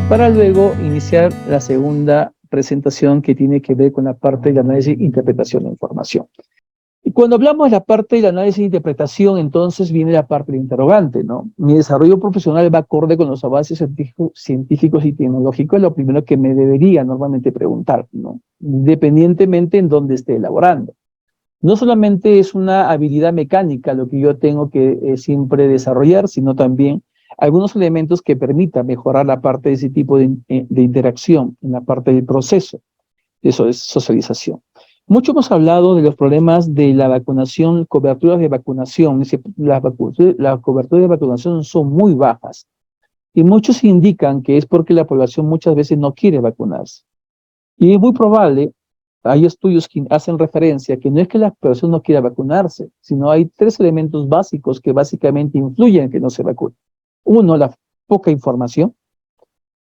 para luego iniciar la segunda presentación que tiene que ver con la parte del análisis e interpretación de información. Y cuando hablamos de la parte del análisis e interpretación, entonces viene la parte del interrogante, ¿no? Mi desarrollo profesional va acorde con los avances científicos y tecnológicos, es lo primero que me debería normalmente preguntar, ¿no? Independientemente en dónde esté elaborando. No solamente es una habilidad mecánica lo que yo tengo que siempre desarrollar, sino también algunos elementos que permitan mejorar la parte de ese tipo de interacción en la parte del proceso. Eso es socialización. Mucho hemos hablado de los problemas de la vacunación, coberturas de vacunación. Las coberturas de vacunación son muy bajas y muchos indican que es porque la población muchas veces no quiere vacunarse. Y es muy probable, hay estudios que hacen referencia que no es que la población no quiera vacunarse, sino hay tres elementos básicos que básicamente influyen en que no se vacune. Uno, la poca información.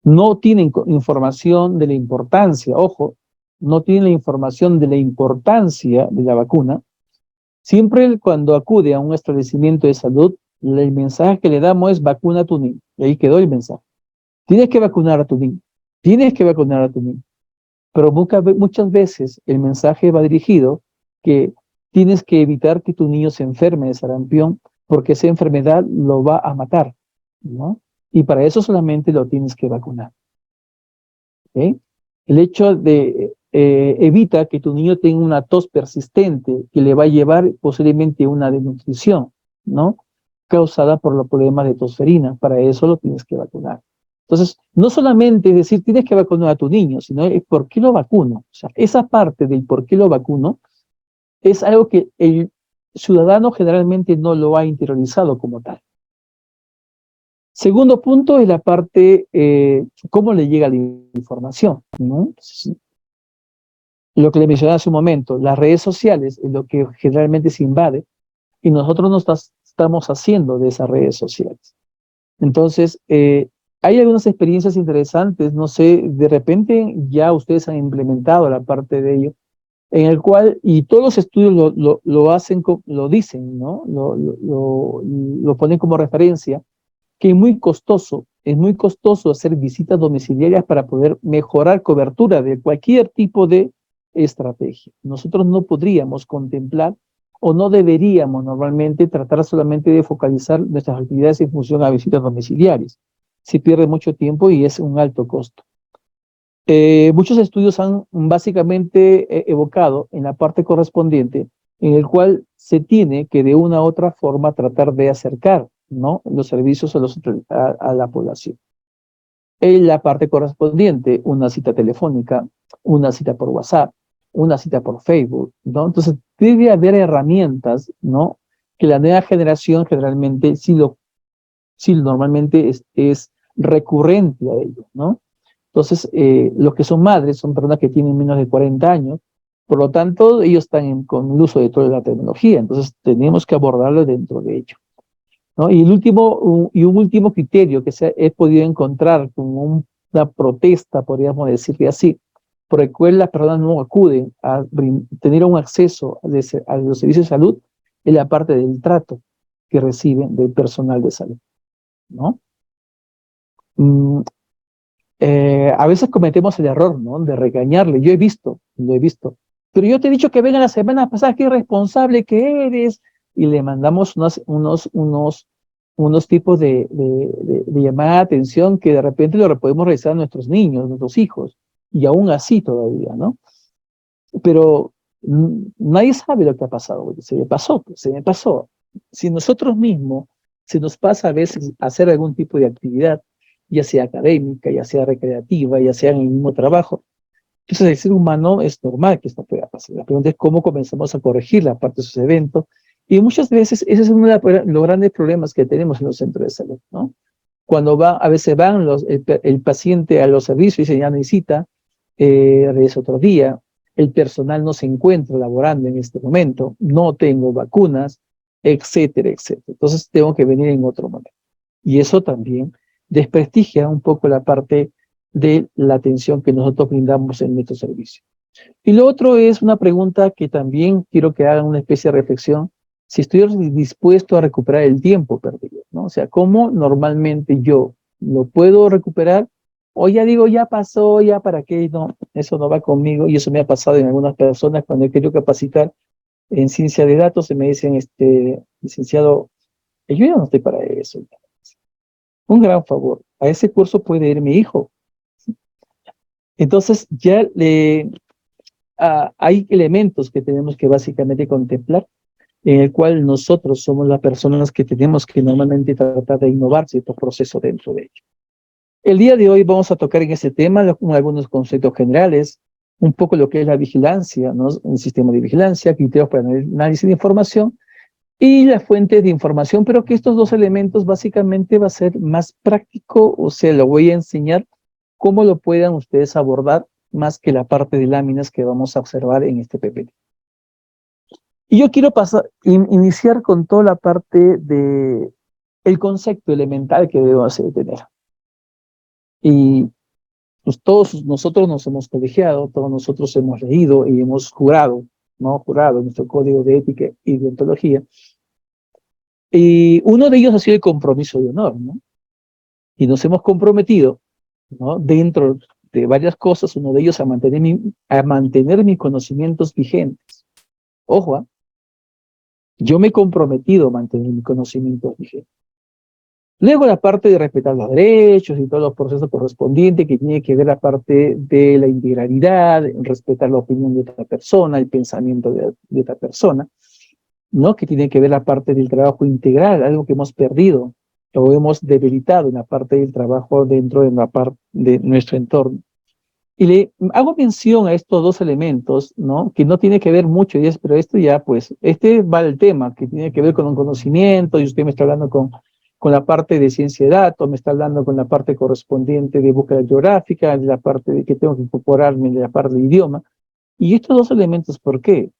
No tienen información de la importancia, ojo, no tienen la información de la importancia de la vacuna. Siempre cuando acude a un establecimiento de salud, el mensaje que le damos es vacuna a tu niño. Y ahí quedó el mensaje. Tienes que vacunar a tu niño. Tienes que vacunar a tu niño. Pero muchas veces el mensaje va dirigido que tienes que evitar que tu niño se enferme de sarampión porque esa enfermedad lo va a matar, ¿no? Y para eso solamente lo tienes que vacunar. ¿Okay? El hecho de evita que tu niño tenga una tos persistente que le va a llevar posiblemente una desnutrición, ¿no? Causada por los problemas de tosferina. Para eso lo tienes que vacunar. Entonces, no solamente es decir, tienes que vacunar a tu niño, sino es por qué lo vacuno. O sea, esa parte del por qué lo vacuno es algo que el ciudadano generalmente no lo ha interiorizado como tal. Segundo punto es la parte, cómo le llega la información, ¿no? Lo que le mencioné hace un momento, las redes sociales es lo que generalmente se invade y nosotros no estamos haciendo de esas redes sociales. Entonces, hay algunas experiencias interesantes, no sé, de repente ya ustedes han implementado la parte de ello, en el cual, y todos los estudios lo hacen, lo dicen, ¿no? Lo ponen como referencia, que es muy costoso hacer visitas domiciliarias para poder mejorar cobertura de cualquier tipo de estrategia. Nosotros no podríamos contemplar o no deberíamos normalmente tratar solamente de focalizar nuestras actividades en función a visitas domiciliarias. Se pierde mucho tiempo y es un alto costo. Muchos estudios han básicamente evocado en la parte correspondiente, en el cual se tiene que de una u otra forma tratar de acercar, ¿no?, los servicios a la población. En la parte correspondiente, una cita telefónica, una cita por WhatsApp, una cita por Facebook, ¿no? Entonces, debe haber herramientas, ¿no?, que la nueva generación generalmente sí normalmente es recurrente a ello, ¿no? Entonces, los que son madres son personas que tienen menos de 40 años, por lo tanto, ellos están con el uso de toda la tecnología, entonces tenemos que abordarlo dentro de ello, ¿no? Y un último criterio que he podido encontrar como una protesta, podríamos decirle así, por el cual las personas no acuden a tener un acceso a los servicios de salud, es la parte del trato que reciben del personal de salud, ¿no? A veces cometemos el error, ¿no?, de regañarle. Yo lo he visto. Pero yo te he dicho que venga la semana pasada, qué irresponsable que eres. Y le mandamos unos tipos de llamada de atención que de repente lo podemos realizar a nuestros niños, nuestros hijos. Y aún así todavía, ¿no? Pero nadie sabe lo que ha pasado. Se me pasó, pues, se me pasó. Si nosotros mismos se nos pasa a veces hacer algún tipo de actividad, ya sea académica, ya sea recreativa, ya sea en el mismo trabajo, entonces el ser humano es normal que esto pueda pasar. La pregunta es cómo comenzamos a corregir la parte de esos eventos, y muchas veces ese es uno de los grandes problemas que tenemos en los centros de salud, ¿no? Cuando a veces van el paciente a los servicios y dice ya necesita, regresa otro día, el personal no se encuentra laborando en este momento, no tengo vacunas, etcétera, etcétera. Entonces tengo que venir en otro momento. Y eso también desprestigia un poco la parte de la atención que nosotros brindamos en nuestro servicio. Y lo otro es una pregunta que también quiero que hagan una especie de reflexión, si estoy dispuesto a recuperar el tiempo perdido, ¿no? O sea, ¿cómo normalmente yo lo puedo recuperar O ya digo, ya pasó, ya para qué, no, eso no va conmigo, y eso me ha pasado en algunas personas cuando he querido capacitar en ciencia de datos, se me dicen, licenciado, yo ya no estoy para eso. Un gran favor, a ese curso puede ir mi hijo. Entonces, hay elementos que tenemos que básicamente contemplar, en el cual nosotros somos las personas que tenemos que normalmente tratar de innovar ciertos procesos dentro de ello. El día de hoy vamos a tocar en ese tema algunos conceptos generales, un poco lo que es la vigilancia, ¿no? Un sistema de vigilancia, criterios para el análisis de información y las fuentes de información, pero que estos dos elementos básicamente va a ser más práctico, o sea, lo voy a enseñar cómo lo puedan ustedes abordar más que la parte de láminas que vamos a observar en este PPT. Y yo quiero iniciar con toda la parte de el concepto elemental que debemos tener. Y pues todos nosotros nos hemos colegiado, todos nosotros hemos leído y hemos jurado, ¿no? Jurado nuestro código de ética y de ontología. Y uno de ellos ha sido el compromiso de honor, ¿no? Y nos hemos comprometido, ¿no? Dentro de varias cosas, uno de ellos a mantener mis conocimientos vigentes. Ojo, ¿eh? Yo me he comprometido a mantener mis conocimientos vigentes. Luego la parte de respetar los derechos y todos los procesos correspondientes que tiene que ver la parte de la integralidad, respetar la opinión de otra persona, el pensamiento de otra persona, ¿no? Que tiene que ver la parte del trabajo integral, algo que hemos perdido o hemos debilitado en la parte del trabajo dentro de la parte de nuestro entorno. Y le hago mención a estos dos elementos, ¿no? Que no tiene que ver mucho, pero esto ya, pues, va al tema, que tiene que ver con un conocimiento, y usted me está hablando con la parte de ciencia de datos, me está hablando con la parte correspondiente de búsqueda geográfica, de la parte de que tengo que incorporarme, de la parte de idioma. Y estos dos elementos, ¿por qué?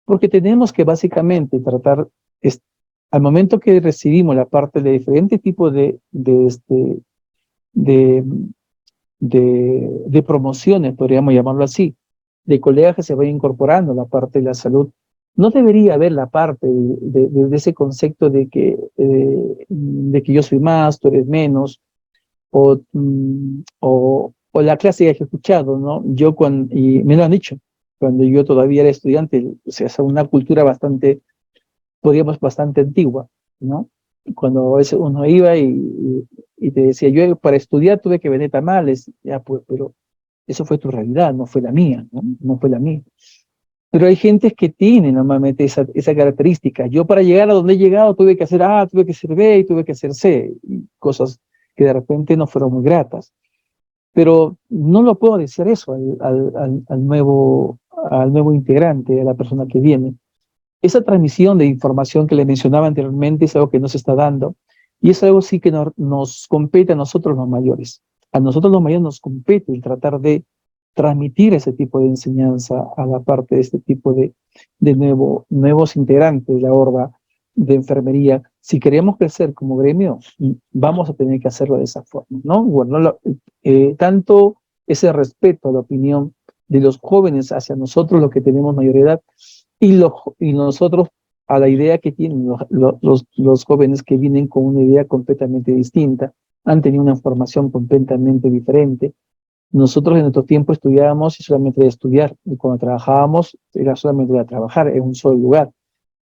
Porque tenemos que básicamente tratar, al momento que recibimos la parte de diferentes tipos de de promociones, podríamos llamarlo así, de colegas que se vayan incorporando a la parte de la salud, no debería haber la parte de ese concepto de que yo soy más, tú eres menos, o la clásica que he escuchado, ¿no? Y me lo han dicho, cuando yo todavía era estudiante, o sea, es una cultura bastante, podríamos, bastante antigua, ¿no? Cuando a veces uno iba y te decía, yo para estudiar tuve que vender tamales, ya pues, pero eso fue tu realidad, no fue la mía, ¿no? No fue la mía. Pero hay gente que tiene normalmente esa característica. Yo para llegar a donde he llegado tuve que hacer A, tuve que hacer B y tuve que hacer C, y cosas que de repente no fueron muy gratas. Pero no lo puedo decir eso al nuevo integrante, a la persona que viene. Esa transmisión de información que le mencionaba anteriormente es algo que no se está dando, y es algo sí que nos compete a nosotros los mayores. A nosotros los mayores nos compete el tratar de transmitir ese tipo de enseñanza a la parte de este tipo de nuevos integrantes de la horda de enfermería. Si queremos crecer como gremio, vamos a tener que hacerlo de esa forma, ¿no? Bueno, tanto ese respeto a la opinión de los jóvenes hacia nosotros, los que tenemos mayor edad, y nosotros a la idea que tienen los jóvenes que vienen con una idea completamente distinta, han tenido una formación completamente diferente. Nosotros en nuestro tiempo estudiábamos y solamente de estudiar, y cuando trabajábamos era solamente de trabajar en un solo lugar.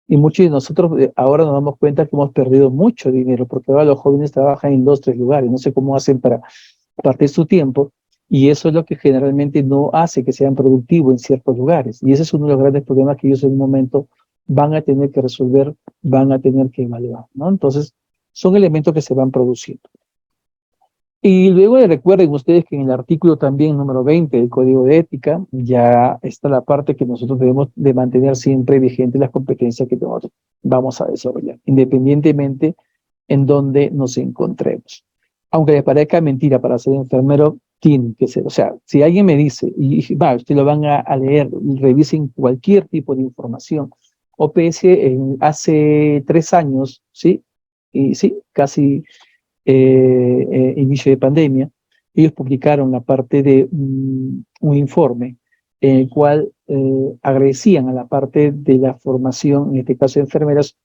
Y muchos de nosotros ahora nos damos cuenta que hemos perdido mucho dinero, porque ahora los jóvenes trabajan en 2, 3 lugares, no sé cómo hacen para partir su tiempo, y eso es lo que generalmente no hace que sean productivos en ciertos lugares. Y ese es uno de los grandes problemas que ellos en un momento van a tener que resolver, van a tener que evaluar, ¿no? Entonces, son elementos que se van produciendo. Y luego recuerden ustedes que en el artículo también número 20 del Código de Ética ya está la parte que nosotros debemos de mantener siempre vigente las competencias que nosotros vamos a desarrollar, independientemente en donde nos encontremos. Aunque les parezca mentira, para ser enfermero tiene que ser, o sea, si alguien me dice, y va, ustedes lo van a leer, revisen cualquier tipo de información, OPS hace 3 años, ¿sí? Y sí, casi inicio de pandemia, ellos publicaron la parte de un informe en el cual agradecían a la parte de la formación, en este caso de enfermeras,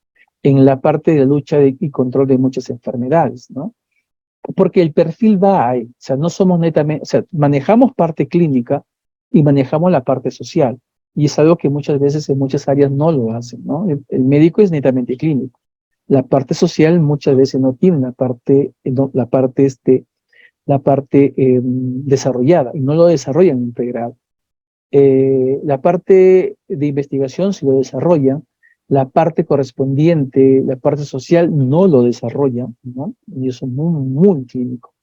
en la parte de la lucha y control de muchas enfermedades, ¿no? porque el perfil va ahí, o sea, no somos netamente, o sea, manejamos parte clínica y manejamos la parte social, y es algo que muchas veces en muchas áreas no lo hacen, ¿no? El médico es netamente clínico. La parte social muchas veces no tiene la parte desarrollada, y no lo desarrollan integrado. La parte de investigación sí lo desarrollan, la parte correspondiente, la parte social no lo desarrollan, ¿no? Y eso es muy, muy clínico.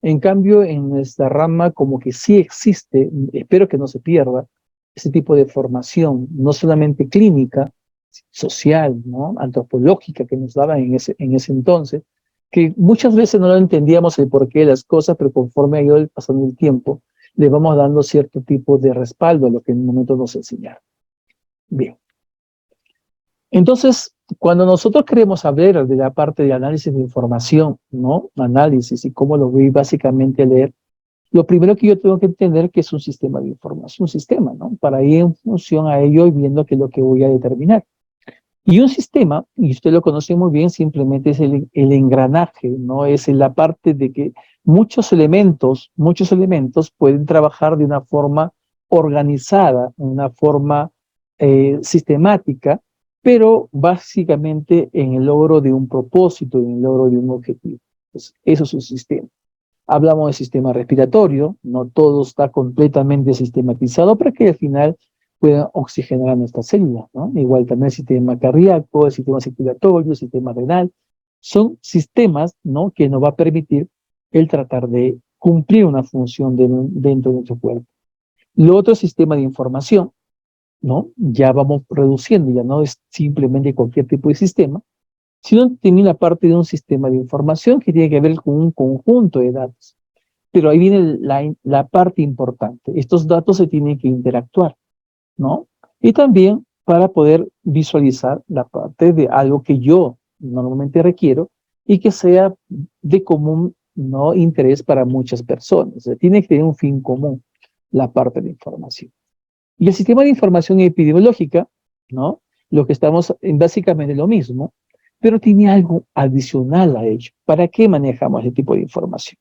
En cambio, en nuestra rama como que sí existe, espero que no se pierda, ese tipo de formación, no solamente clínica, social, ¿no? Antropológica que nos daban en ese entonces, que muchas veces no lo entendíamos el porqué de las cosas, pero conforme ha ido pasando el tiempo, le vamos dando cierto tipo de respaldo a lo que en un momento nos enseñaron. Bien. Entonces, cuando nosotros queremos hablar de la parte de análisis de información, ¿no? Análisis y cómo lo voy básicamente a leer, lo primero que yo tengo que entender que es un sistema de información, un sistema, ¿no? Para ir en función a ello y viendo qué es lo que voy a determinar. Y un sistema, y usted lo conoce muy bien, simplemente es el engranaje, ¿no? Es la parte de que muchos elementos pueden trabajar de una forma organizada, de una forma sistemática, pero básicamente en el logro de un propósito, en el logro de un objetivo. Pues eso es un sistema. Hablamos de sistema respiratorio, no todo está completamente sistematizado para que al final puedan oxigenar a nuestras células, ¿no? Igual también el sistema cardíaco, el sistema circulatorio, el sistema renal, son sistemas, ¿no? Que nos va a permitir el tratar de cumplir una función dentro de nuestro cuerpo. Lo otro es sistema de información, ¿no? Ya vamos reduciendo, ya no es simplemente cualquier tipo de sistema, sino también la parte de un sistema de información que tiene que ver con un conjunto de datos. Pero ahí viene la parte importante. Estos datos se tienen que interactuar, ¿no? Y también para poder visualizar la parte de algo que yo normalmente requiero y que sea de común, ¿no? Interés para muchas personas. O sea, tiene que tener un fin común la parte de información. Y el sistema de información epidemiológica, ¿no? Lo que estamos en básicamente lo mismo, pero tiene algo adicional a ello. ¿Para qué manejamos ese tipo de información?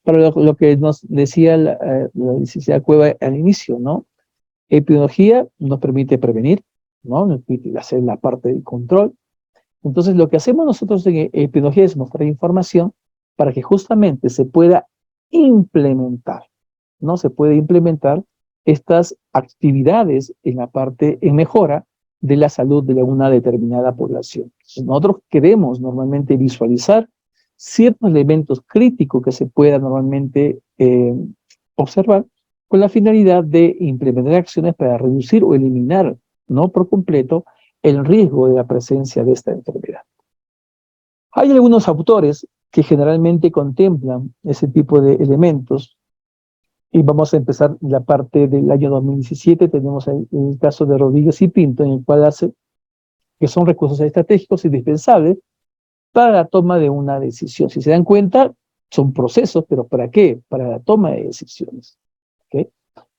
Para lo que nos decía la licenciada Cueva al inicio, ¿no? Epidemiología nos permite prevenir, ¿no? Nos permite hacer la parte del control. Entonces, lo que hacemos nosotros en epidemiología es mostrar información para que justamente se pueda implementar, ¿no? Se puede implementar estas actividades en la parte, en mejora de la salud de una determinada población. Entonces, nosotros queremos normalmente visualizar ciertos elementos críticos que se puedan normalmente observar con la finalidad de implementar acciones para reducir o eliminar, no por completo, el riesgo de la presencia de esta enfermedad. Hay algunos autores que generalmente contemplan ese tipo de elementos y vamos a empezar la parte del año 2017. Tenemos el caso de Rodríguez y Pinto, en el cual hace que son recursos estratégicos indispensables para la toma de una decisión. Si se dan cuenta, son procesos, pero ¿para qué? Para la toma de decisiones. ¿Okay?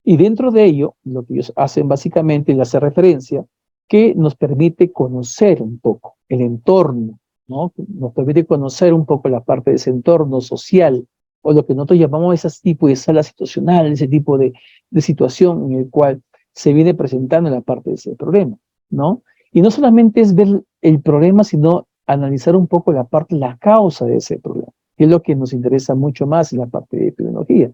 Y dentro de ello, lo que ellos hacen básicamente es hacer referencia que nos permite conocer un poco el entorno, ¿no? Nos permite conocer un poco la parte de ese entorno social, o lo que nosotros llamamos ese tipo de sala situacional, ese tipo de situación en el cual se viene presentando la parte de ese problema, ¿no? Y no solamente es ver el problema, sino analizar un poco la parte, la causa de ese problema, que es lo que nos interesa mucho más en la parte de epidemiología.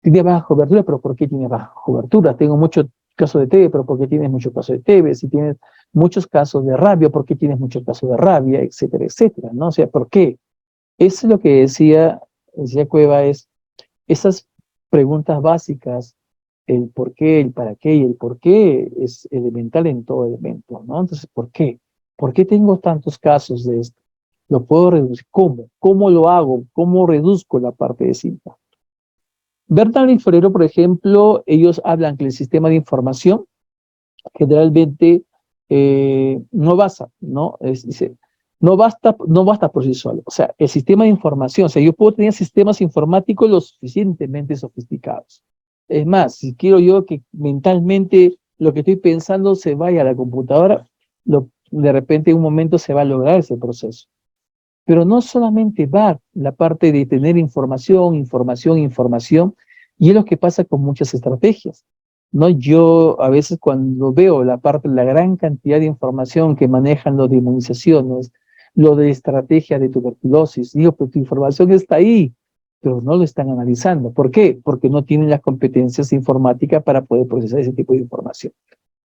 Tiene baja cobertura, pero ¿por qué tiene baja cobertura? Tengo muchos casos de TB, pero ¿por qué tienes muchos casos de TB? Si tienes muchos casos de rabia, ¿por qué tienes muchos casos de rabia? Etcétera, etcétera, ¿no? O sea, ¿por qué? Eso es lo que decía Cueva, es esas preguntas básicas, el por qué, el para qué y el por qué es elemental en todo elemento, ¿no? Entonces, ¿por qué? ¿Por qué tengo tantos casos de esto? ¿Lo puedo reducir? ¿Cómo? ¿Cómo lo hago? ¿Cómo reduzco la parte de síntoma? Bernal y Forero, por ejemplo, ellos hablan que el sistema de información generalmente no basta, ¿no? Dice, no basta por sí solo. O sea, el sistema de información, o sea, yo puedo tener sistemas informáticos lo suficientemente sofisticados. Es más, si quiero yo que mentalmente lo que estoy pensando se vaya a la computadora, de repente en un momento se va a lograr ese proceso. Pero no solamente va la parte de tener información, información, información, y es lo que pasa con muchas estrategias. ¿No? Yo a veces cuando veo la parte, la gran cantidad de información que manejan los de inmunizaciones, lo de estrategia de tuberculosis, digo, pero tu información está ahí, pero no lo están analizando. ¿Por qué? Porque no tienen las competencias de informática para poder procesar ese tipo de información.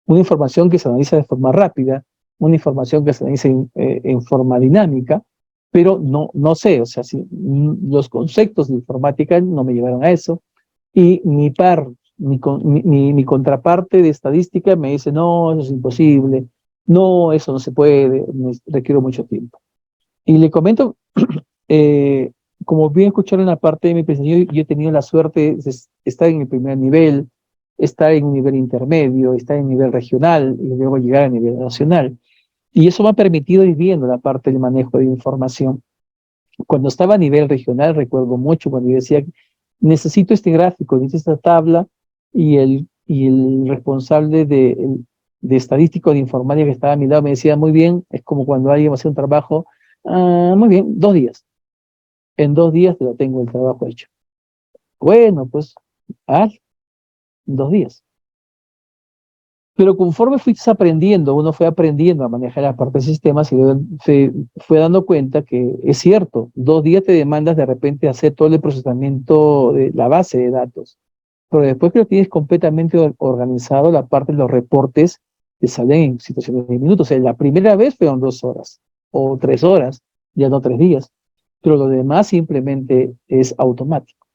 Una información que se analiza de forma rápida, una información que se analiza en forma dinámica, pero no sé, o sea, si, los conceptos de informática no me llevaron a eso, y mi contraparte de estadística me dice, no, eso es imposible, no, eso no se puede, requiere mucho tiempo. Y le comento, eh, como bien escucharon en la parte de mi presentación, yo he tenido la suerte de estar en el primer nivel, estar en un nivel intermedio, estar en nivel regional y luego llegar a nivel nacional. Y eso me ha permitido ir viendo la parte del manejo de información. Cuando estaba a nivel regional, recuerdo mucho cuando yo decía, necesito este gráfico, necesito esta tabla, y el responsable de estadístico de informática que estaba a mi lado me decía, muy bien, es como cuando alguien va a hacer un trabajo, muy bien, 2 días. En 2 días te lo tengo el trabajo hecho. Bueno, pues, ah, 2 días. Pero conforme fuiste aprendiendo, uno fue aprendiendo a manejar la parte de sistemas y se fue dando cuenta que es cierto, 2 días te demandas de repente hacer todo el procesamiento de la base de datos, pero después que lo tienes completamente organizado, la parte de los reportes te salen en situaciones de minutos. O sea, la primera vez fueron 2 horas o 3 horas, ya no 3 días, pero lo demás simplemente es automático.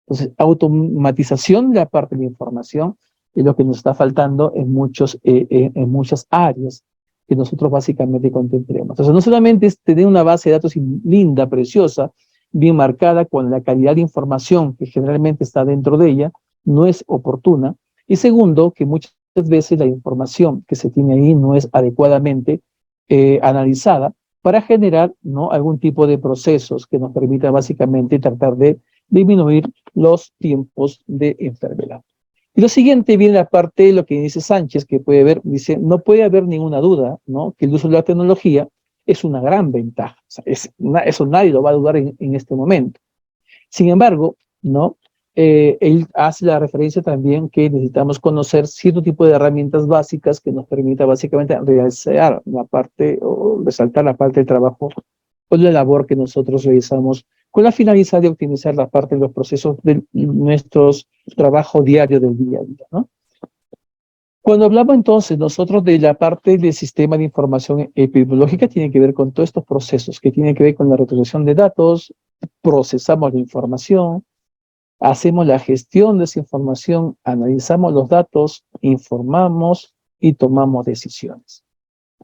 Entonces, automatización de la parte de la información es lo que nos está faltando en muchas áreas que nosotros básicamente contemplemos. Entonces, no solamente es tener una base de datos linda, preciosa, bien marcada, con la calidad de información que generalmente está dentro de ella, no es oportuna. Y segundo, que muchas veces la información que se tiene ahí no es adecuadamente analizada para generar, ¿no?, algún tipo de procesos que nos permita básicamente tratar de disminuir los tiempos de enfermedad. Y lo siguiente viene la parte de lo que dice Sánchez, que puede ver, dice, no puede haber ninguna duda, ¿no?, que el uso de la tecnología es una gran ventaja. O sea, eso nadie lo va a dudar en este momento. Sin embargo, ¿no? Él hace la referencia también que necesitamos conocer cierto tipo de herramientas básicas que nos permita básicamente realizar la parte o resaltar la parte del trabajo o la labor que nosotros realizamos con la finalidad de optimizar la parte de los procesos de nuestros trabajo diario del día a día, ¿no? Cuando hablamos entonces nosotros de la parte del sistema de información epidemiológica, tiene que ver con todos estos procesos que tienen que ver con la recolección de datos, procesamos la información, hacemos la gestión de esa información, analizamos los datos, informamos y tomamos decisiones.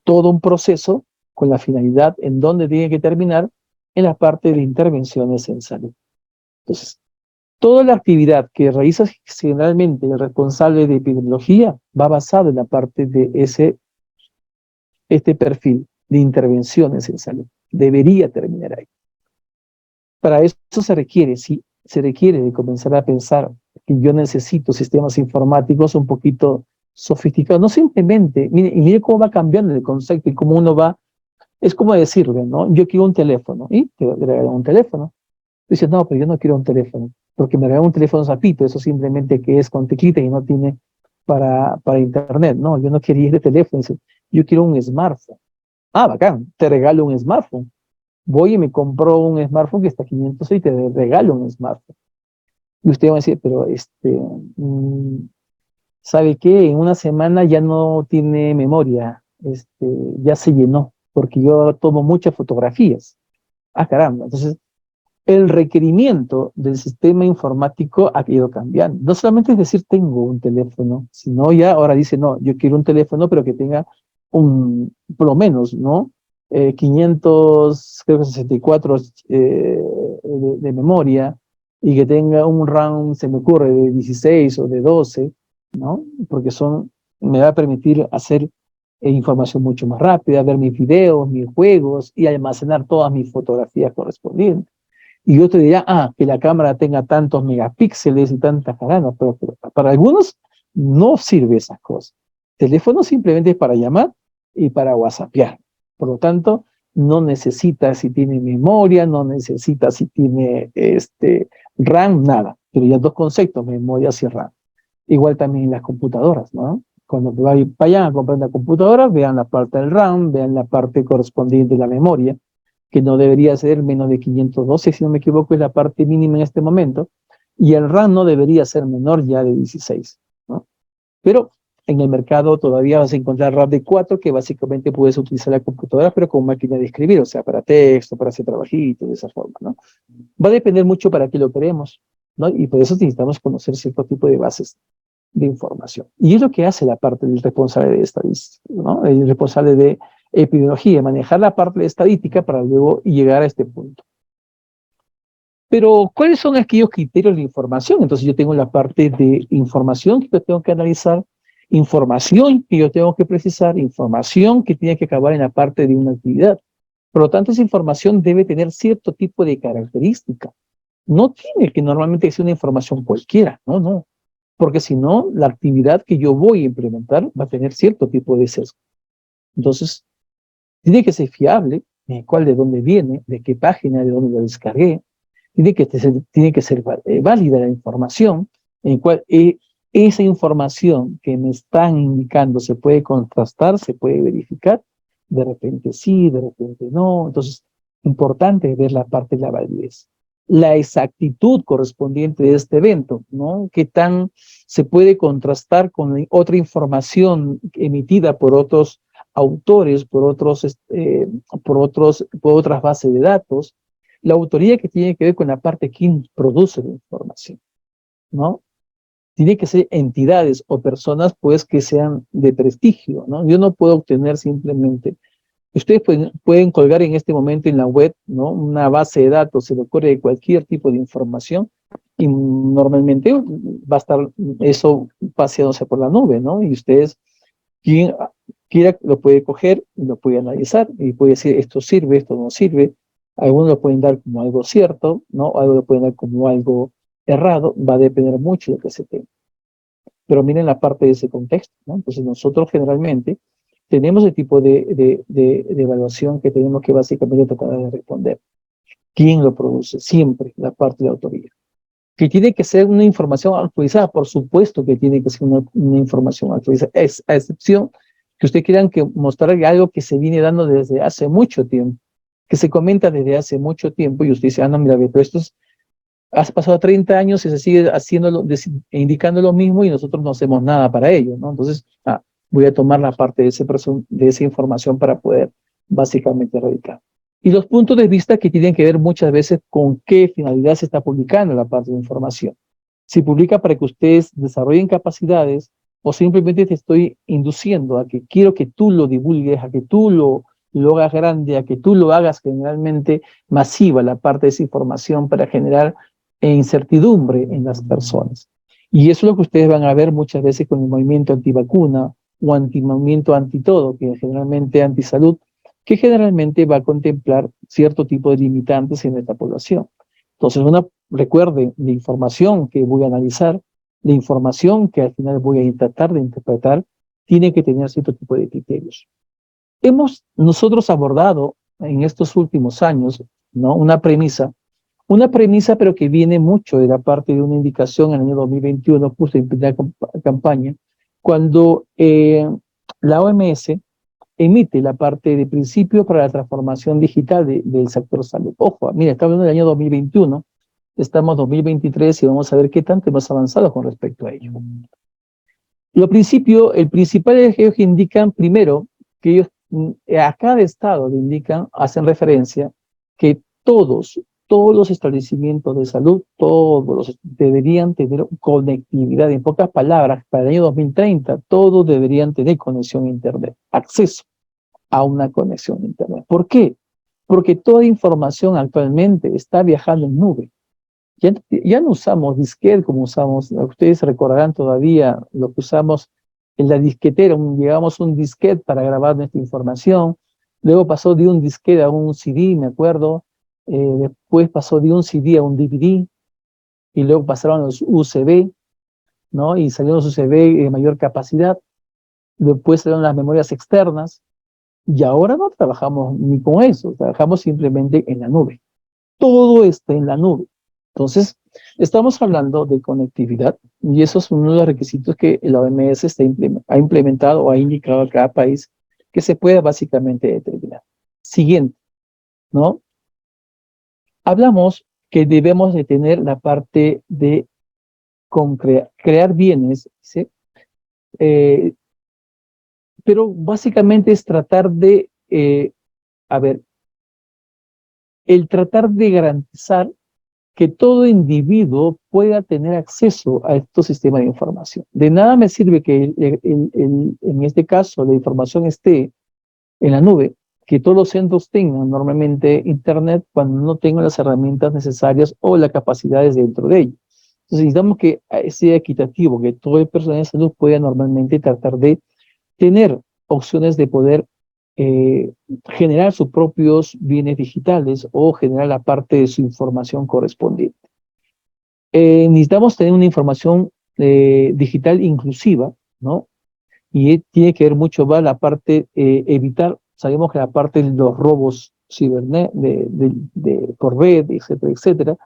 Todo un proceso con la finalidad en donde tiene que terminar en la parte de intervenciones en salud. Entonces, toda la actividad que realiza generalmente el responsable de epidemiología va basado en la parte de este perfil de intervenciones en salud. Debería terminar ahí. Para eso se requiere de comenzar a pensar que yo necesito sistemas informáticos un poquito sofisticados, no simplemente, mire cómo va cambiando el concepto y cómo uno va, es como decirle, ¿no? Yo quiero un teléfono, y te regalan un teléfono. Dices, no, pero yo no quiero un teléfono, porque me regalan un teléfono zapito, eso simplemente que es con teclita y no tiene para internet. No, yo no quería este teléfono, dice, yo quiero un smartphone. Ah, bacán, te regalo un smartphone. Voy y me compro un smartphone que está a 500 y te regalo un smartphone. Y usted va a decir, pero ¿sabe qué? En una semana ya no tiene memoria, ya se llenó, porque yo tomo muchas fotografías. Ah, caramba. Entonces, el requerimiento del sistema informático ha ido cambiando. No solamente es decir, tengo un teléfono, sino ya ahora dice, no, yo quiero un teléfono, pero que tenga por lo menos, ¿no? 500, creo que 64 de memoria, y que tenga un RAM, se me ocurre, de 16 o de 12, ¿no? Porque me va a permitir hacer información mucho más rápida, ver mis videos, mis juegos y almacenar todas mis fotografías correspondientes. Y otro dirá, que la cámara tenga tantos megapíxeles y tantas caranas, pero para algunos no sirve esas cosas. El teléfono simplemente es para llamar y para whatsappear. Por lo tanto, no necesita si tiene memoria, no necesita si tiene RAM, nada. Pero ya dos conceptos, memoria y RAM. Igual también en las computadoras, ¿no? Cuando vayan a comprar una computadora, vean la parte del RAM, vean la parte correspondiente de la memoria, que no debería ser menos de 512, si no me equivoco, es la parte mínima en este momento, y el RAM no debería ser menor ya de 16, ¿no? Pero en el mercado todavía vas a encontrar RAM de 4, que básicamente puedes utilizar la computadora, pero como máquina de escribir, o sea, para texto, para hacer trabajitos, de esa forma, ¿no? Va a depender mucho para qué lo queremos, ¿no? Y por eso necesitamos conocer cierto tipo de bases de información. Y es lo que hace la parte del responsable de estadística, ¿no? El responsable de epidemiología, manejar la parte de estadística para luego llegar a este punto. Pero, ¿cuáles son aquellos criterios de información? Entonces, yo tengo la parte de información que yo tengo que analizar, información que yo tengo que precisar, información que tiene que acabar en la parte de una actividad. Por lo tanto, esa información debe tener cierto tipo de característica. No tiene que normalmente ser una información cualquiera, no, no. Porque si no, la actividad que yo voy a implementar va a tener cierto tipo de sesgo. Entonces, tiene que ser fiable, cuál de dónde viene, de qué página, de dónde lo descargué. Tiene que ser válida la información, en cual esa información que me están indicando se puede contrastar, se puede verificar. De repente sí, de repente no. Entonces, importante ver la parte de la validez. La exactitud correspondiente de este evento, ¿no? ¿Qué tan se puede contrastar con otra información emitida por otros autores, por otras bases de datos? La autoría que tiene que ver con la parte quién produce la información, ¿no? Tiene que ser entidades o personas, pues, que sean de prestigio, ¿no? Yo no puedo obtener simplemente. Ustedes pueden colgar en este momento en la web, ¿no? Una base de datos, se le ocurre de cualquier tipo de información y normalmente va a estar eso paseándose por la nube, ¿no? Y ustedes, quien quiera, lo puede coger, lo puede analizar y puede decir esto sirve, esto no sirve. Algunos lo pueden dar como algo cierto, ¿no? Algo lo pueden dar como algo errado, va a depender mucho de lo que se tenga. Pero miren la parte de ese contexto, ¿no? Entonces nosotros generalmente tenemos el tipo de evaluación que tenemos que básicamente tratar de responder. ¿Quién lo produce? Siempre la parte de autoría. Que tiene que ser una información actualizada, por supuesto que tiene que ser una información actualizada, a excepción que ustedes quieran que mostrar algo que se viene dando desde hace mucho tiempo, que se comenta desde hace mucho tiempo, y usted dice, no, mira, pero esto has pasado 30 años y se sigue haciendo, indicando lo mismo y nosotros no hacemos nada para ello, ¿no? Entonces, voy a tomar la parte de esa información para poder básicamente erradicar. Y los puntos de vista que tienen que ver muchas veces con qué finalidad se está publicando la parte de información. Si publica para que ustedes desarrollen capacidades o simplemente te estoy induciendo a que quiero que tú lo divulgues, a que tú lo hagas grande, a que tú lo hagas generalmente masiva la parte de esa información para generar incertidumbre en las personas. Y eso es lo que ustedes van a ver muchas veces con el movimiento antivacuna o movimiento antitodo, que generalmente antisalud, que generalmente va a contemplar cierto tipo de limitantes en esta población. Entonces, recuerden, la información que voy a analizar, la información que al final voy a tratar de interpretar, tiene que tener cierto tipo de criterios. Hemos nosotros abordado en estos últimos años, ¿no? Una premisa pero que viene mucho de la parte de una indicación en el año 2021, justo en primera campaña, cuando la OMS emite la parte de principio para la transformación digital del sector salud. Ojo, mira, estamos hablando del año 2021, estamos en 2023 y vamos a ver qué tanto hemos avanzado con respecto a ello. El principal es que ellos indican, primero, que ellos a cada estado le indican, hacen referencia, que todos los establecimientos de salud, deberían tener conectividad. En pocas palabras, para el año 2030, todos deberían tener conexión a Internet, acceso a una conexión a Internet. ¿Por qué? Porque toda información actualmente está viajando en nube. Ya no usamos disquete como usamos, ustedes recordarán todavía lo que usamos en la disquetera, llevamos un disquete para grabar nuestra información, luego pasó de un disquete a un CD, me acuerdo, después pasó de un CD a un DVD, y luego pasaron los USB, ¿no? Y salieron los USB de mayor capacidad, después salieron las memorias externas, Y ahora no trabajamos ni con eso, trabajamos simplemente en la nube. Todo está en la nube. Entonces, estamos hablando de conectividad y esos son uno de los requisitos que la OMS ha implementado o ha indicado a cada país que se puede básicamente determinar. Siguiente, ¿no? Hablamos que debemos de tener la parte de crear bienes, ¿sí? Eh, pero básicamente es tratar de, a ver, el tratar de garantizar que todo individuo pueda tener acceso a estos sistemas de información. De nada me sirve que en este caso la información esté en la nube, que todos los centros tengan normalmente internet cuando no tengan las herramientas necesarias o las capacidades dentro de ellos. Entonces necesitamos que sea equitativo, que todo el personal de salud pueda normalmente tratar de tener opciones de poder eh, generar sus propios bienes digitales o generar la parte de su información correspondiente. Necesitamos tener una información digital inclusiva, ¿no? Y tiene que ver mucho más la parte evitar, sabemos que la parte de los robos por red, etcétera, etcétera,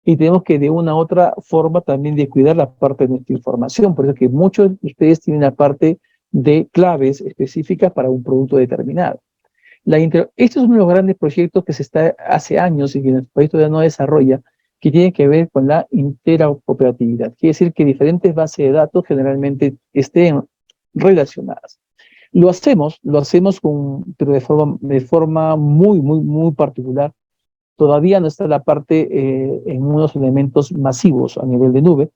y tenemos que de una u otra forma también de cuidar la parte de nuestra información, por eso que muchos de ustedes tienen la parte de claves específicas para un producto determinado. Este es uno de los grandes proyectos que se está hace años y que nuestro país todavía no desarrolla, que tiene que ver con la interoperatividad. Quiere decir que diferentes bases de datos generalmente estén relacionadas. Lo hacemos pero de forma muy particular. Todavía no está la parte en unos elementos masivos a nivel de nube,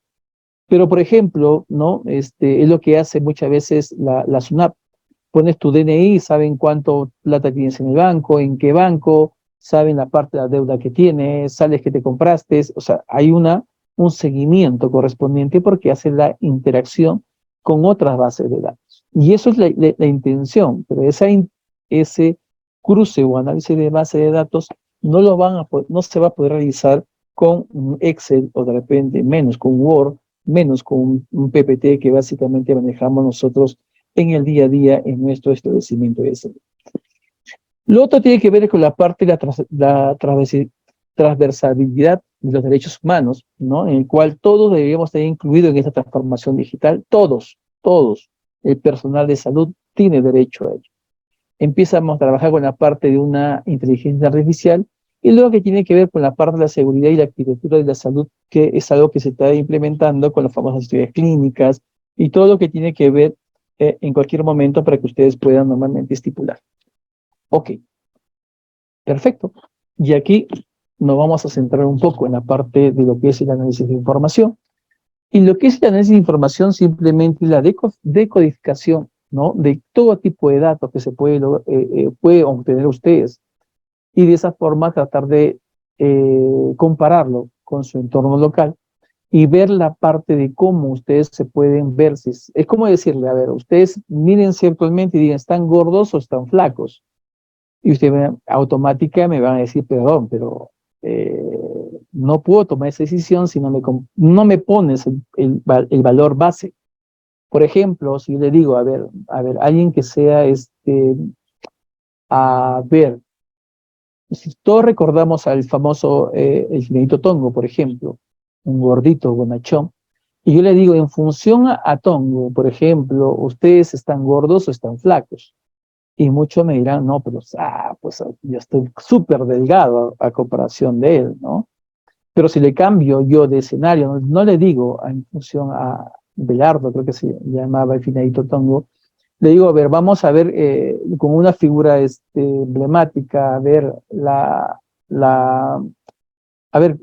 pero por ejemplo, ¿no? Es lo que hace muchas veces la SUNAT. Pones tu DNI, saben cuánto plata tienes en el banco, en qué banco, saben la parte de la deuda que tienes, sales que te compraste, o sea, hay un seguimiento correspondiente porque hace la interacción con otras bases de datos. Y eso es la intención, pero ese cruce o análisis de base de datos no se va a poder realizar con un Excel o de repente menos con Word, menos con un PPT que básicamente manejamos nosotros en el día a día en nuestro establecimiento de salud. Lo otro tiene que ver con la parte de la transversalidad de los derechos humanos, ¿no? En el cual todos deberíamos estar incluidos en esta transformación digital. Todos, el personal de salud tiene derecho a ello. Empezamos a trabajar con la parte de una inteligencia artificial y luego que tiene que ver con la parte de la seguridad y la arquitectura de la salud, que es algo que se está implementando con las famosas historias clínicas y todo lo que tiene que ver en cualquier momento para que ustedes puedan normalmente estipular. Ok, perfecto. Y aquí nos vamos a centrar un poco en la parte de lo que es el análisis de información. Y lo que es el análisis de información simplemente la decodificación, ¿no? De todo tipo de datos que se puede obtener ustedes. Y de esa forma tratar de compararlo con su entorno local y ver la parte de cómo ustedes se pueden ver. Es como decirle, a ver, ustedes mírense actualmente y digan, ¿están gordos o están flacos? Y ustedes automáticamente me van a decir, perdón, pero no puedo tomar esa decisión si no me pones el valor base. Por ejemplo, si yo le digo, a ver, alguien que sea, a ver, si todos recordamos al famoso, el Jineito Tongo, por ejemplo, un gordito bonachón, y yo le digo, en función a Tongo, por ejemplo, ¿ustedes están gordos o están flacos? Y muchos me dirán, no, pero pues yo estoy súper delgado a comparación de él, ¿no? Pero si le cambio yo de escenario, no le digo en función a Belardo, creo que se llamaba el Finadito Tongo, le digo, a ver, vamos a ver con una figura emblemática, a ver a ver,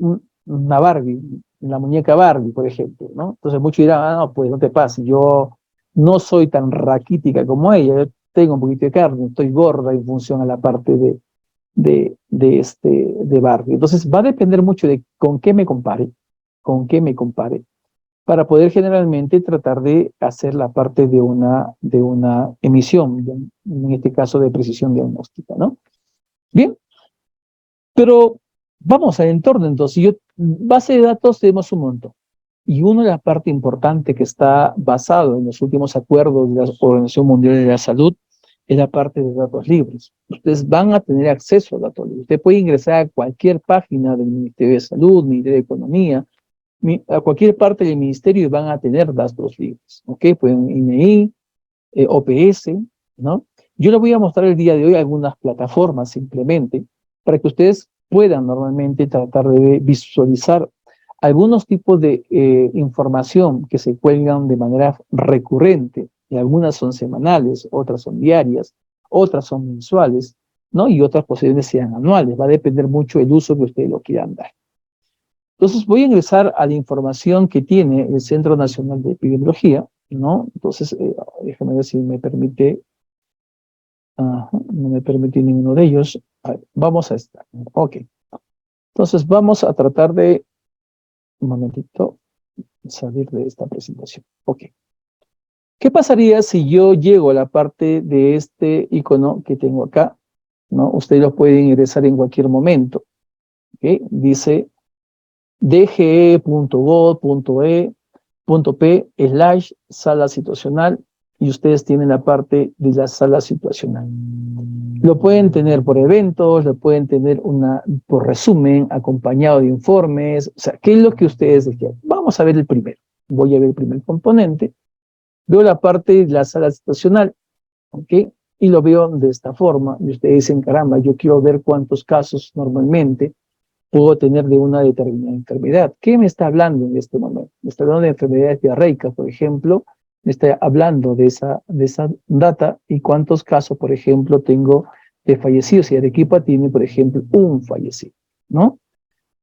una Barbie, la muñeca Barbie, por ejemplo, ¿no? Entonces muchos dirán, no, pues no te pases, yo no soy tan raquítica como ella, yo tengo un poquito de carne, estoy gorda en función a la parte de Barbie. Entonces va a depender mucho de con qué me compare, para poder generalmente tratar de hacer la parte de una emisión, en este caso de precisión diagnóstica, ¿no? Bien, pero vamos al entorno, entonces, base de datos tenemos un montón. Y una de las partes importantes que está basado en los últimos acuerdos de la Organización Mundial de la Salud es la parte de datos libres. Ustedes van a tener acceso a datos libres. Usted puede ingresar a cualquier página del Ministerio de Salud, Ministerio de Economía, a cualquier parte del ministerio y van a tener datos libres. ¿Ok? Pueden INEI, OPS, ¿no? Yo les voy a mostrar el día de hoy algunas plataformas simplemente para que ustedes puedan normalmente tratar de visualizar algunos tipos de información que se cuelgan de manera recurrente, y algunas son semanales, otras son diarias, otras son mensuales, ¿no? Y otras posiblemente sean anuales, va a depender mucho del uso que ustedes lo quieran dar. Entonces voy a ingresar a la información que tiene el Centro Nacional de Epidemiología, ¿no? Entonces, déjame ver si me permite, no me permite ninguno de ellos. A ver, vamos a estar, ok. Entonces vamos a tratar de, un momentito, salir de esta presentación. Ok. ¿Qué pasaría si yo llego a la parte de este icono que tengo acá? ¿No? Ustedes lo pueden ingresar en cualquier momento. ¿Okay? Dice dge.gov.p/sala situacional y ustedes tienen la parte de la sala situacional. Lo pueden tener por eventos, lo pueden tener por resumen, acompañado de informes, o sea, ¿qué es lo que ustedes desean? Vamos a ver el primero. Voy a ver el primer componente. Veo la parte de la sala situacional, ¿ok? Y lo veo de esta forma. Y ustedes dicen, caramba, yo quiero ver cuántos casos normalmente puedo tener de una determinada enfermedad. ¿Qué me está hablando en este momento? Me está hablando de enfermedades diarreicas, por ejemplo. Me está hablando de esa data y cuántos casos, por ejemplo, tengo de fallecidos. Y Arequipa tiene, por ejemplo, un fallecido, ¿no?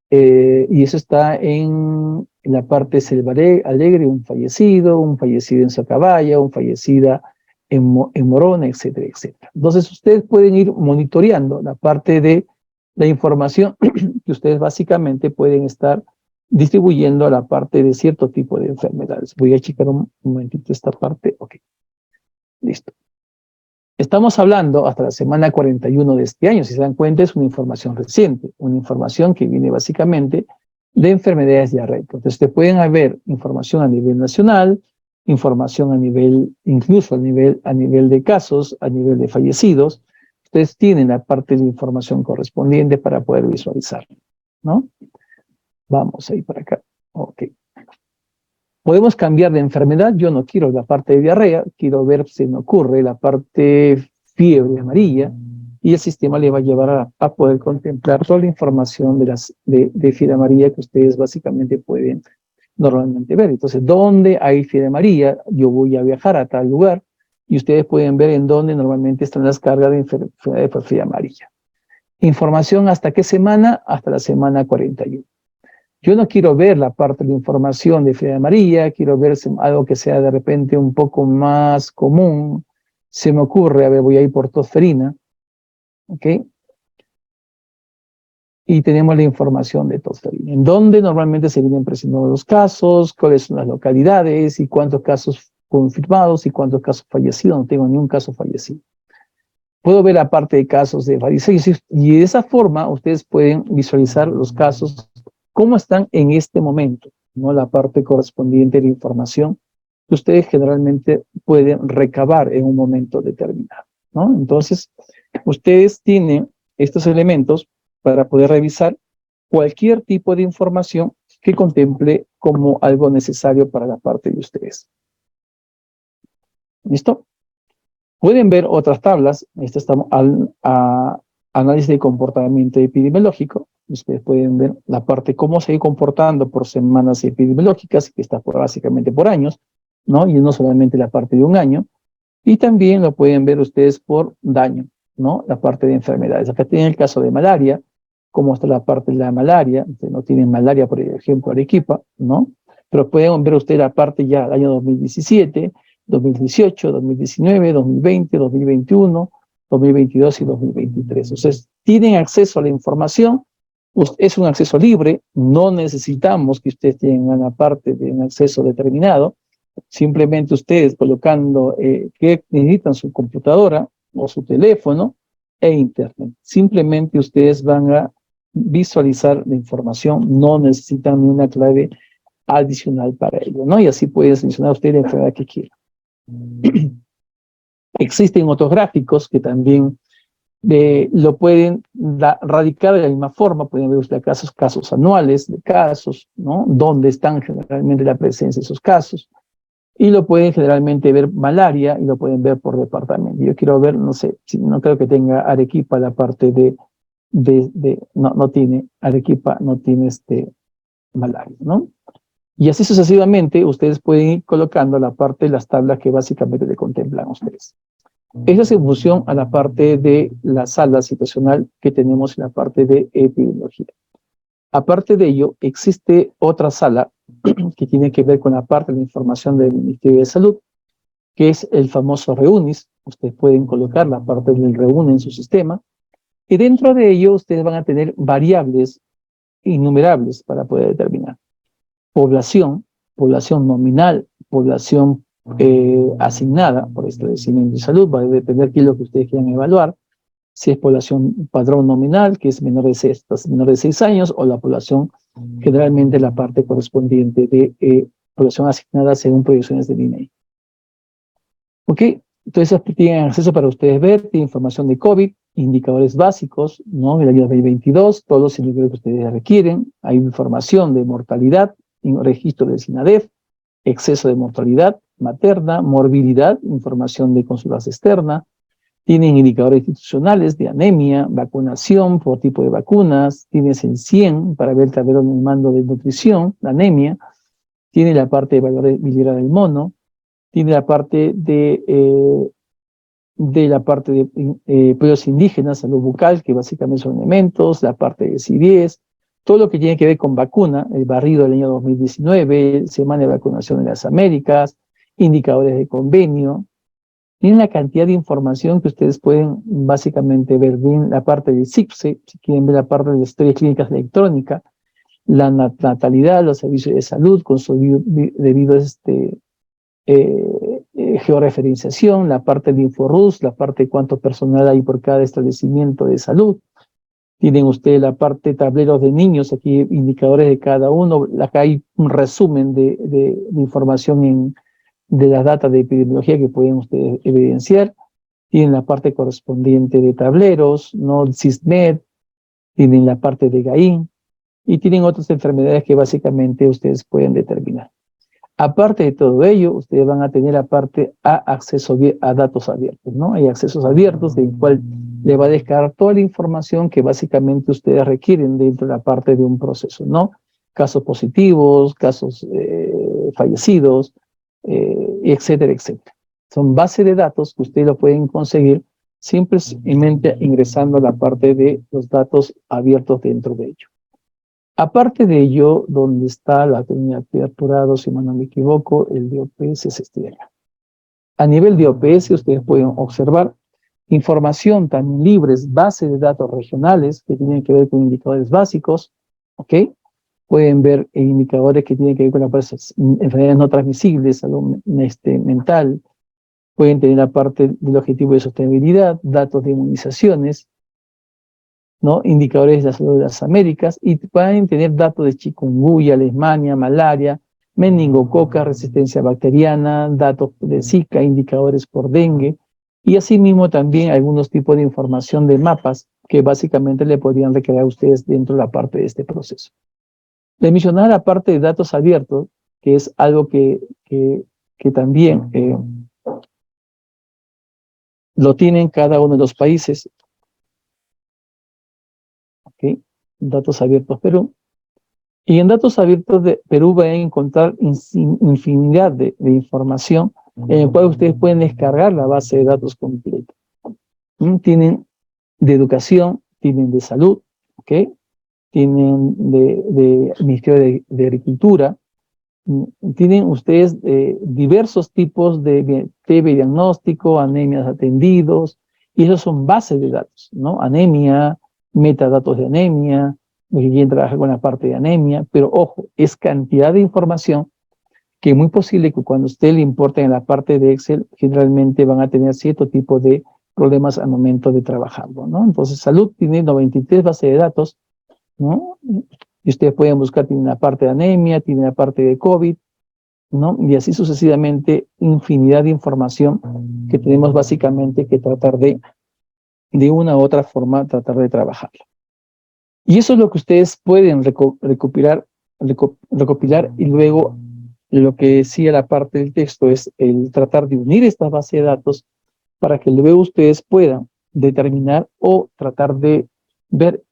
Y eso está en la parte Selva Alegre, un fallecido en Sacabaya, un fallecida en Morona, etcétera, etcétera. Entonces ustedes pueden ir monitoreando la parte de la información que ustedes básicamente pueden estar distribuyendo a la parte de cierto tipo de enfermedades. Voy a checar un momentito esta parte. Ok, listo. Estamos hablando hasta la semana 41 de este año. Si se dan cuenta, es una información reciente, una información que viene básicamente de enfermedades diarreicas. Entonces, te pueden haber información a nivel nacional, información a nivel, incluso a nivel de casos, a nivel de fallecidos. Ustedes tienen la parte de información correspondiente para poder visualizar, ¿no? Vamos a ir para acá. Ok. Podemos cambiar de enfermedad. Yo no quiero la parte de diarrea, quiero ver si me ocurre la parte fiebre amarilla y el sistema le va a llevar a poder contemplar toda la información de fiebre amarilla que ustedes básicamente pueden normalmente ver. Entonces, ¿dónde hay fiebre amarilla? Yo voy a viajar a tal lugar y ustedes pueden ver en dónde normalmente están las cargas de enfermedad de fiebre amarilla. Información hasta qué semana? Hasta la semana 41. Yo no quiero ver la parte de información de fiebre amarilla, quiero ver algo que sea de repente un poco más común. Se me ocurre, a ver, voy a ir por tosferina, ¿ok? Y tenemos la información de tosferina. En dónde normalmente se vienen presentando los casos, cuáles son las localidades y cuántos casos confirmados y cuántos casos fallecidos. No tengo ni un caso fallecido. Puedo ver la parte de casos de fallecidos y de esa forma ustedes pueden visualizar los casos cómo están en este momento, ¿no? La parte correspondiente de la información que ustedes generalmente pueden recabar en un momento determinado, ¿no? Entonces, ustedes tienen estos elementos para poder revisar cualquier tipo de información que contemple como algo necesario para la parte de ustedes. ¿Listo? Pueden ver otras tablas. Esta estamos a análisis de comportamiento epidemiológico. Ustedes pueden ver la parte cómo se va comportando por semanas epidemiológicas, que está básicamente por años, ¿no? Y no solamente la parte de un año. Y también lo pueden ver ustedes por daño, ¿no? La parte de enfermedades. Acá tienen el caso de malaria, cómo está la parte de la malaria. Ustedes no tienen malaria, por ejemplo, Arequipa, ¿no? Pero pueden ver ustedes la parte ya del año 2017, 2018, 2019, 2020, 2021, 2022 y 2023. Ustedes tienen acceso a la información, es un acceso libre, no necesitamos que ustedes tengan una parte de un acceso determinado, simplemente ustedes colocando que necesitan su computadora o su teléfono e internet. Simplemente ustedes van a visualizar la información, no necesitan ni una clave adicional para ello, ¿no? Y así puede seleccionar usted la enfermedad que quiera. Existen otros gráficos que también lo pueden radicar de la misma forma. Pueden ver usted casos anuales de casos, ¿no? Dónde están generalmente la presencia de esos casos. Y lo pueden generalmente ver malaria y lo pueden ver por departamento. Yo quiero ver, no sé, no creo que tenga Arequipa la parte no tiene, Arequipa no tiene malaria, ¿no? Y así sucesivamente ustedes pueden ir colocando la parte de las tablas que básicamente le contemplan a ustedes. Eso es en función a la parte de la sala situacional que tenemos en la parte de epidemiología. Aparte de ello, existe otra sala que tiene que ver con la parte de la información del Ministerio de Salud, que es el famoso REUNIS. Ustedes pueden colocar la parte del REUN en su sistema, y dentro de ello ustedes van a tener variables innumerables para poder determinar. Población nominal, población asignada por establecimiento de salud, va a depender de qué es lo que ustedes quieran evaluar, si es población padrón nominal, que es menor de 6 años, o la población, generalmente la parte correspondiente de población asignada según proyecciones del INEI. ¿Ok? Entonces tienen acceso para ustedes ver, tienen información de COVID, indicadores básicos, ¿no? Del año 2022, todos los indicadores que ustedes requieren, hay información de mortalidad, registro del SINADEF, exceso de mortalidad materna, morbilidad, información de consultas externas, tienen indicadores institucionales de anemia, vacunación por tipo de vacunas, tienes el 100 para ver el tablero en el mando de nutrición, la anemia, tiene la parte de valor biliar del mono, tiene la parte de pueblos indígenas, salud bucal, que básicamente son elementos, la parte de CIDIES, todo lo que tiene que ver con vacuna, el barrido del año 2019, semana de vacunación en las Américas, indicadores de convenio. Tienen la cantidad de información que ustedes pueden básicamente ver bien la parte del CIPSE, si quieren ver la parte de las historias clínicas electrónicas, la natalidad, los servicios de salud con su debido georreferenciación, la parte de InfoRUS, la parte de cuánto personal hay por cada establecimiento de salud. Tienen ustedes la parte de tableros de niños, aquí indicadores de cada uno, acá hay un resumen de información de las datas de epidemiología que pueden ustedes evidenciar. Tienen la parte correspondiente de tableros, ¿no? CISMED, tienen la parte de GAIN, y tienen otras enfermedades que básicamente ustedes pueden determinar. Aparte de todo ello, ustedes van a tener aparte acceso a datos abiertos, ¿no? Hay accesos abiertos del cual le va a descargar toda la información que básicamente ustedes requieren dentro de la parte de un proceso, ¿no? Casos positivos, casos fallecidos, etcétera, etcétera. Son bases de datos que ustedes lo pueden conseguir simplemente ingresando a la parte de los datos abiertos dentro de ello. Aparte de ello, donde está la técnica de apurado, si no me equivoco, el de OPS es este de acá. A nivel de OPS, ustedes pueden observar información también libres, bases de datos regionales que tienen que ver con indicadores básicos, ¿ok? Pueden ver indicadores que tienen que ver con las enfermedades no transmisibles, salud mental. Pueden tener la parte del objetivo de sostenibilidad, datos de inmunizaciones, ¿no? Indicadores de la salud de las Américas, y pueden tener datos de chikungunya, leishmania, malaria, meningococa, resistencia bacteriana, datos de Zika, indicadores por dengue, y asimismo también algunos tipos de información de mapas que básicamente le podrían requerir a ustedes dentro de la parte de este proceso. Le mencionaba la parte de datos abiertos, que es algo que también lo tienen cada uno de los países. ¿Okay? Datos abiertos Perú. Y en datos abiertos de Perú van a encontrar infinidad de información en el cual ustedes pueden descargar la base de datos completa. Tienen de educación, tienen de salud, ¿okay? Tienen de Ministerio de Agricultura, tienen ustedes diversos tipos de TV diagnóstico, anemias atendidos, y esos son bases de datos, ¿no? Anemia, metadatos de anemia, los que quieren trabajar con la parte de anemia, pero ojo, es cantidad de información que es muy posible que cuando a usted le importe en la parte de Excel, generalmente van a tener cierto tipo de problemas al momento de trabajarlo, ¿no? Entonces, salud tiene 93 bases de datos, ¿no? Y ustedes pueden buscar, tiene la parte de anemia, tiene la parte de COVID, ¿no? Y así sucesivamente, infinidad de información que tenemos básicamente que tratar de una u otra forma, tratar de trabajarla. Y eso es lo que ustedes pueden recopilar y luego lo que decía la parte del texto es el tratar de unir esta base de datos para que luego ustedes puedan determinar o tratar de ver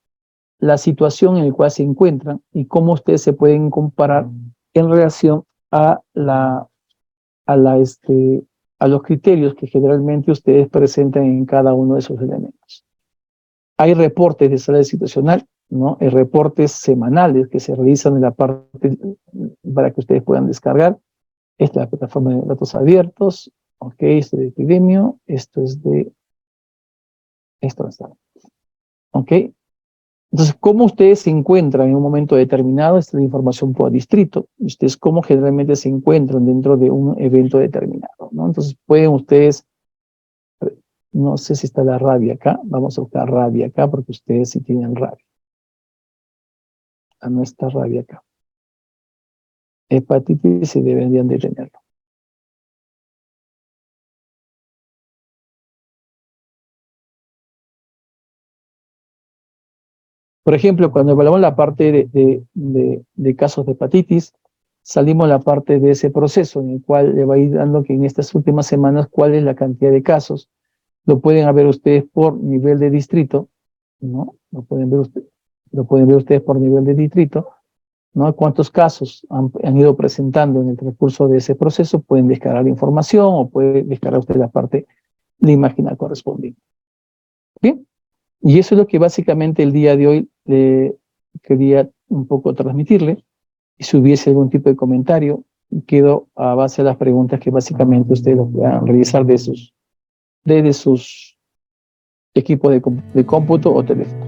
la situación en la cual se encuentran y cómo ustedes se pueden comparar en relación a a los criterios que generalmente ustedes presentan en cada uno de esos elementos. Hay reportes de desarrollo situacional, ¿no? Hay reportes semanales que se realizan en la parte para que ustedes puedan descargar. Esta es la plataforma de datos abiertos. Ok, esto es de epidemio, esto está. Ok, entonces, ¿cómo ustedes se encuentran en un momento determinado? Esta es la información por distrito. Ustedes, ¿cómo generalmente se encuentran dentro de un evento determinado, ¿no? Entonces, pueden ustedes, no sé si está la rabia acá, vamos a buscar rabia acá porque ustedes sí tienen rabia. No está rabia acá. Hepatitis sí deberían de tenerlo. Por ejemplo, cuando evaluamos la parte de casos de hepatitis, salimos a la parte de ese proceso en el cual le va a ir dando que en estas últimas semanas cuál es la cantidad de casos. Lo pueden ver ustedes por nivel de distrito, ¿no? Lo pueden ver ustedes por nivel de distrito, ¿no? Cuántos casos han ido presentando en el transcurso de ese proceso, pueden descargar la información o puede descargar usted la parte de imagen correspondiente. Bien, y eso es lo que básicamente el día de hoy quería un poco transmitirle. Y si hubiese algún tipo de comentario, quedo a base de las preguntas que básicamente ustedes lo puedan realizar desde sus equipos de cómputo o teléfono.